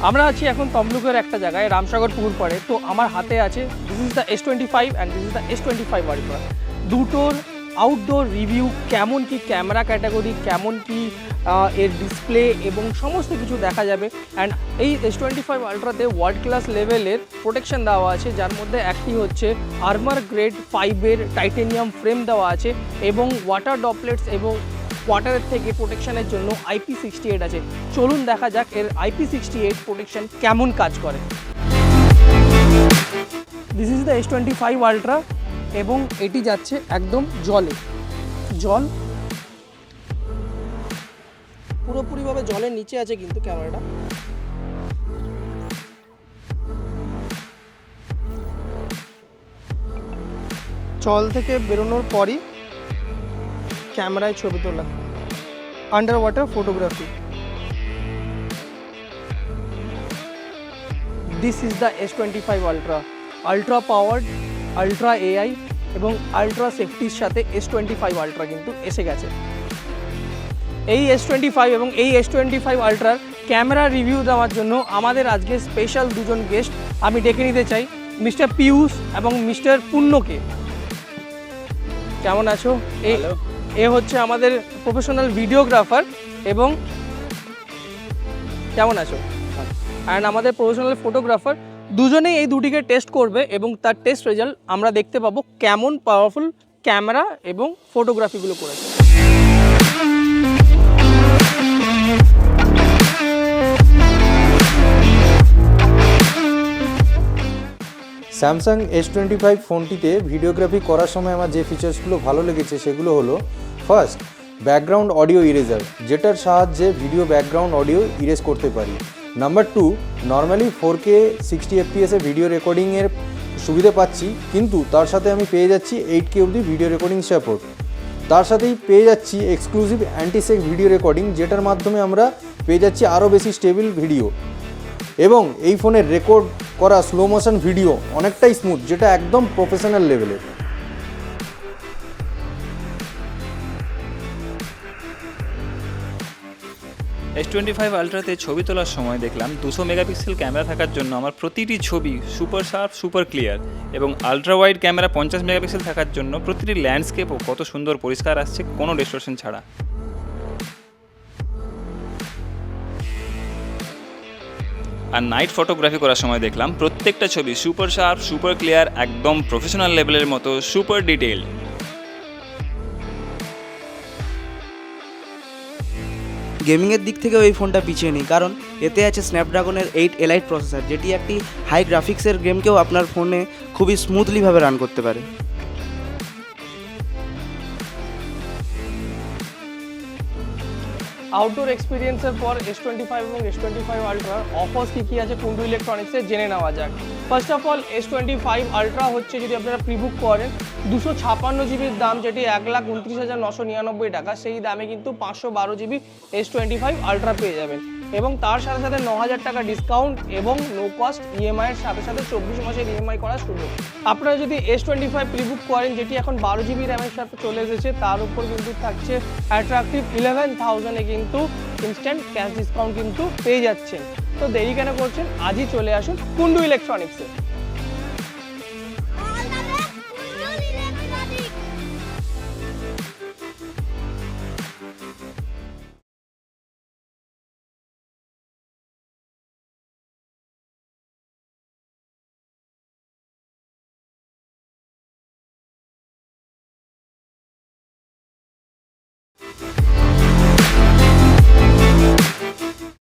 আমরা আছি এখন তমলুকের একটা জায়গায় রামসাগর পুকুর পাড়ে। তো আমার হাতে আছে this is the S25 and this is the S25 ultra. দুটোর আউটডোর রিভিউ, কেমন কি ক্যামেরা ক্যাটাগরি, কেমন কি এর ডিসপ্লে এবং সমস্ত কিছু দেখা যাবে। অ্যান্ড এই S25 আলট্রাতে ওয়ার্ল্ড ক্লাস লেভেলের প্রোটেকশন দেওয়া আছে, যার মধ্যে একটি হচ্ছে আর্মার গ্রেড 5-এর টাইটেনিয়াম ফ্রেম দেওয়া আছে এবং ওয়াটার ড্রপলেটস এবং ওয়াটারের থেকে প্রোটেকশনের জন্য IP68 আছে। চলুন দেখা যাক এর IP68 প্রোটেকশন কেমন কাজ করে। This is the S25 ultra এবং এটি যাচ্ছে একদম জলে। জল পুরোপুরিভাবে জলের নিচে আছে কিন্তু ক্যামেরাটা। জল থেকে বেরোনোর পরই ক্যামেরায় ছবি তোলা, under water photography. This is the S25 ultra, ultra powered, ultra AI এবং আলট্রা সেফটির সাথে S25 আলট্রা কিন্তু এসে গেছে। এই S25 এবং এই S25 আলট্রার ক্যামেরা রিভিউ দেওয়ার জন্য আমাদের আজকে স্পেশাল দুজন গেস্ট আমি ডেকে নিতে চাই, মিস্টার পিয়ুষ এবং মিস্টার পুণ্যকে। কেমন আছো? এ হচ্ছে আমাদের প্রফেশনাল ভিডিওগ্রাফার এবং কেমন আছো? অ্যান্ড আমাদের প্রফেশনাল ফটোগ্রাফার। দুজনেই এই দুটিকে টেস্ট করবে এবং তার টেস্ট রেজাল্ট আমরা দেখতে পাবো কেমন পাওয়ারফুল ক্যামেরা এবং ফটোগ্রাফিগুলো করেছে। স্যামসাং S25 ফোনটিতে ভিডিওগ্রাফি করার সময় আমার যে ফিচার্সগুলো ভালো লেগেছে সেগুলো হলো, ফার্স্ট ব্যাকগ্রাউন্ড অডিও ইরেজার, যেটার সাহায্যে ভিডিও ব্যাকগ্রাউন্ড অডিও ইরেজ করতে পারি। Number 2, normally 4K 60 FPS video রেকর্ডিংয়ের সুবিধা পাচ্ছি, কিন্তু তার সাথে আমি পেয়ে যাচ্ছি 8K অবধি ভিডিও রেকর্ডিং সাপোর্ট। তার সাথেই পেয়ে যাচ্ছি এক্সক্লুসিভ অ্যান্টিসেক ভিডিও রেকর্ডিং, যেটার মাধ্যমে আমরা পেয়ে যাচ্ছি আরও বেশি স্টেবল ভিডিও। এবং এই ফোনের রেকর্ড করা স্লো মোশন ভিডিও অনেকটাই স্মুথ, যেটা একদম প্রফেশনাল লেভেলের। S25 আলট্রাতে ছবি তোলার সময় দেখলাম 200 মেগাপিক্সেল ক্যামেরা থাকার জন্য আমার প্রতিটি ছবি সুপার শার্প, সুপার ক্লিয়ার, এবং আলট্রা ওয়াইড ক্যামেরা 50 মেগাপিক্সেল থাকার জন্য প্রতিটি ল্যান্ডস্কেপও কত সুন্দর পরিষ্কার আসছে, কোনো ডিস্টরশন ছাড়া। আর নাইট ফটোগ্রাফি করার সময় দেখলাম প্রত্যেকটা ছবি সুপার শার্প, সুপার ক্লিয়ার, একদম প্রফেশনাল লেভেলের মতো সুপার ডিটেইল। গেমিংয়ের দিক থেকেও এই ফোনটা পিছিয়ে নেই, কারণ এতে আছে স্ন্যাপড্রাগনের 8 এলাইট প্রসেসর, যেটি একটি হাই গ্রাফিক্সের গেমকেও আপনার ফোনে খুবই স্মুথলিভাবে রান করতে পারে। আউটডোর এক্সপিরিয়েন্সের পর S25 এবং S25 আলট্রার অফার্স কী আছে কুন্ডু ইলেকট্রনিক্সে জেনে নেওয়া যাক। First of all, S25 ultra হচ্ছে, যদি আপনারা প্রিবুক করেন 256 জিবির দাম, যেটি 1,29,999 টাকা, সেই দামে কিন্তু 512 জিবি S25 আলট্রা পেয়ে যাবেন। এবং তার সাথে সাথে 9,000 টাকা ডিসকাউন্ট এবং নো কস্ট ইএমআইয়ের সাথে সাথে 24 মাসের ইএমআই করার সুযোগ। আপনারা যদি S25 প্রিবুক করেন, যেটি এখন 12 জিবি র্যামের সাথে চলে এসেছে, তার উপর কিন্তু থাকছে অ্যাট্রাকটিভ 11,000-এ কিন্তু ইনস্ট্যান্ট ক্যাশ ডিসকাউন্ট কিন্তু পেয়ে যাচ্ছেন। তো দেরি কেন করছেন, আজই চলে আসুন কুন্ডু ইলেকট্রনিক্সে।